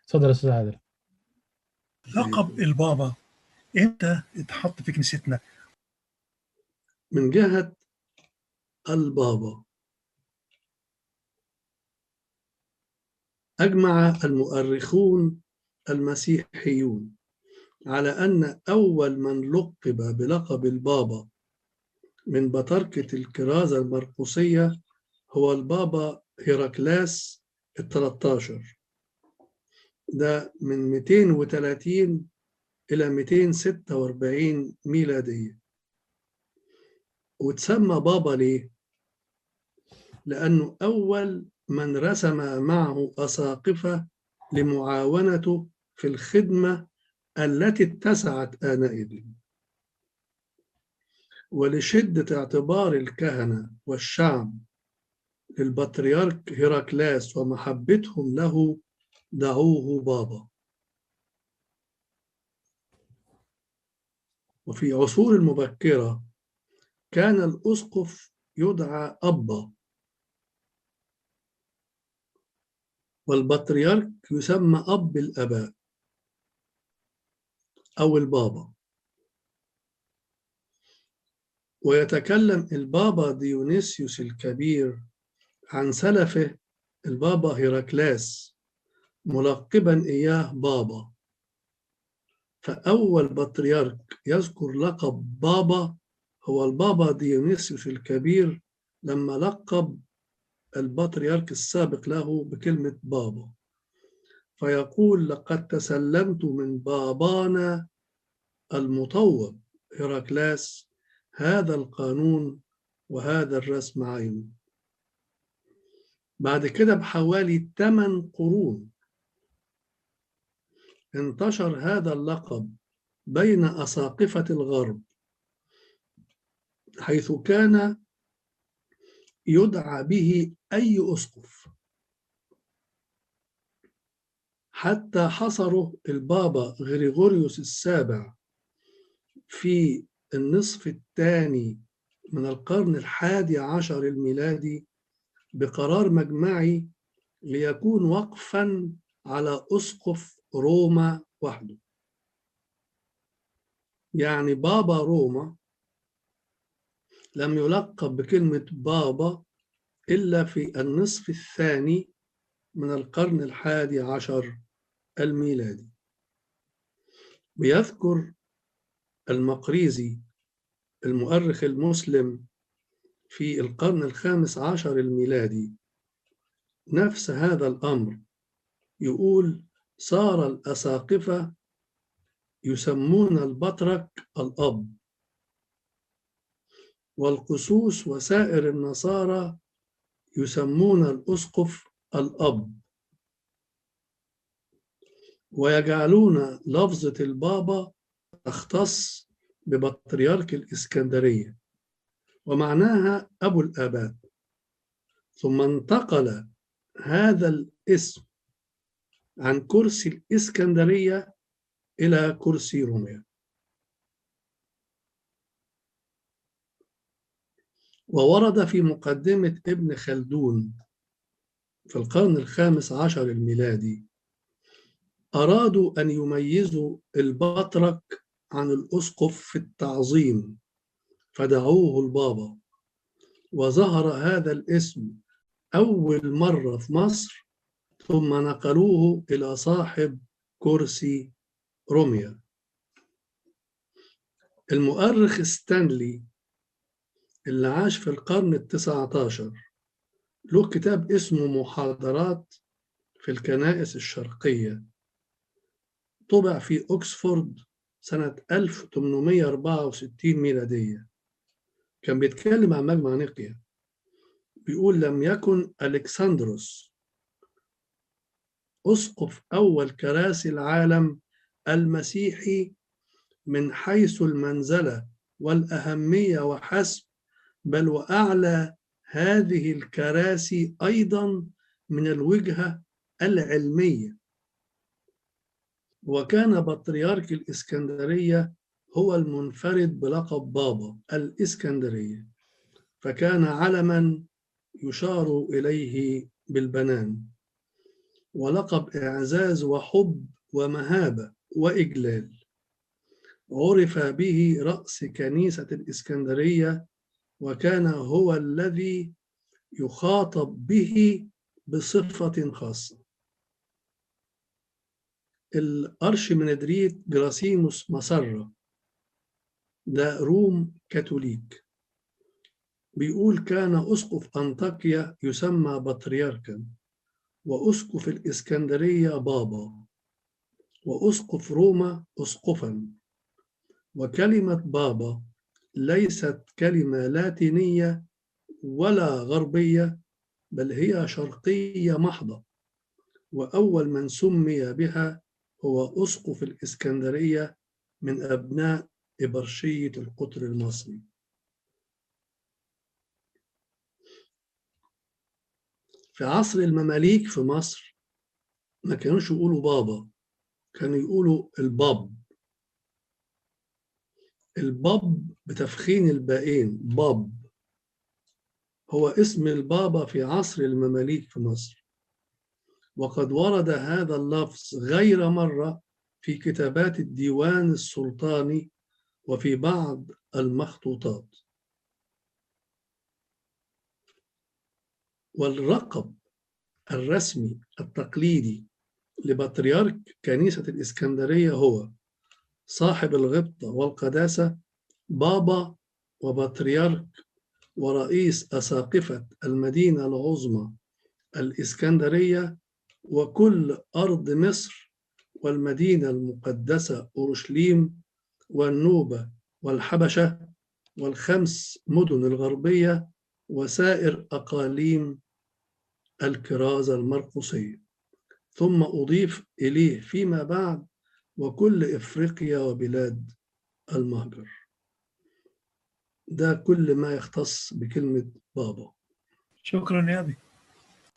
اتفضل يا استاذ عادل. لقب البابا امتى اتحط في كنيستنا؟ من جهة البابا أجمع المؤرخون المسيحيون على أن أول من لقب بلقب البابا من بطركة الكرازة المرقسية هو البابا هيراكلاس ال13، ده من 230 إلى 246 ميلادية. وتسمى بابا ليه؟ لأنه أول من رسم معه أساقفة لمعاونته في الخدمة التي اتسعت آنئذ، ولشدة اعتبار الكهنة والشعب للبطريرك هيراكلاس ومحبتهم له دعوه بابا. وفي عصور المبكرة كان الأسقف يدعى أبا، والبطريرك يسمى أب الآباء أو البابا. ويتكلم البابا ديونيسيوس الكبير عن سلفه البابا هيراكلاس ملقبا إياه بابا. فأول بطريرك يذكر لقب بابا هو البابا ديونيسيوس الكبير، لما لقب البطريرك السابق له بكلمة بابا، فيقول: لقد تسلمت من بابانا المطوب هيراكلاس هذا القانون وهذا الرسم عينه. بعد كده بحوالي 8 قرون انتشر هذا اللقب بين أساقفة الغرب، حيث كان يدعى به أي أسقف، حتى حصره البابا غريغوريوس السابع في النصف الثاني من القرن 11 الميلادي بقرار مجمعي ليكون وقفا على أسقف روما وحده. يعني بابا روما لم يلقب بكلمة بابا إلا في النصف الثاني من القرن 11 الميلادي. بيذكر المقريزي المؤرخ المسلم في القرن 15 الميلادي نفس هذا الأمر، يقول: صار الأساقفة يسمون البطرك الأب، والقسوس وسائر النصارى يسمون الأسقف الأب، ويجعلون لفظة البابا تختص ببطريرك الإسكندرية ومعناها أبو الآباء. ثم انتقل هذا الاسم عن كرسي الإسكندرية إلى كرسي روميا. وورد في مقدمة ابن خلدون في القرن 15 الميلادي أرادوا أن يميزوا البطرك عن الأسقف في التعظيم فدعوه البابا، وظهر هذا الاسم أول مرة في مصر، ثم نقلوه إلى صاحب كرسي روميا. المؤرخ ستانلي اللي عاش في القرن 19 له كتاب اسمه محاضرات في الكنائس الشرقية، طبع في أكسفورد سنة 1864 ميلادية. كان بيتكلم عن مجمع نيقيا، بيقول: لم يكن ألكسندروس أسقف أول كراسي العالم المسيحي من حيث المنزلة والأهمية وحسب، بل وأعلى هذه الكراسي أيضا من الوجهة العلمية. وكان بطريرك الإسكندرية هو المنفرد بلقب بابا الإسكندرية، فكان علما يشار إليه بالبنان. ولقب إعزاز وحب ومهابة وإجلال، عرف به رأس كنيسة الإسكندرية، وكان هو الذي يخاطب به بصفة خاصة. الأرشمندريت جراسيموس مسرة ده روم كاثوليك، بيقول كان أسقف أنطاكيا يسمى بطريركا، وأسقف الإسكندرية بابا، وأسقف روما أسقفا. وكلمة بابا ليست كلمة لاتينية ولا غربية، بل هي شرقية محضة، وأول من سمي بها هو أسقف الإسكندرية من أبناء إبرشية القطر المصري. في عصر المماليك في مصر ما كانوش يقولوا بابا، كانوا يقولوا الباب. الباب بتفخيم الباءين، باب هو اسم البابا في عصر المماليك في مصر، وقد ورد هذا اللفظ غير مرة في كتابات الديوان السلطاني وفي بعض المخطوطات. واللقب الرسمي التقليدي لبطريرك كنيسة الإسكندرية هو صاحب الغبطة والقداسة، بابا وبطريرك ورئيس أساقفة المدينة العظمى الإسكندرية وكل أرض مصر والمدينة المقدسة أورشليم والنوبة والحبشة والخمس مدن الغربية وسائر أقاليم الكرازة المرقسية، ثم أضيف إليه فيما بعد وكل إفريقيا وبلاد المهجر. ده كل ما يختص بكلمة بابا. شكرا يا أبي.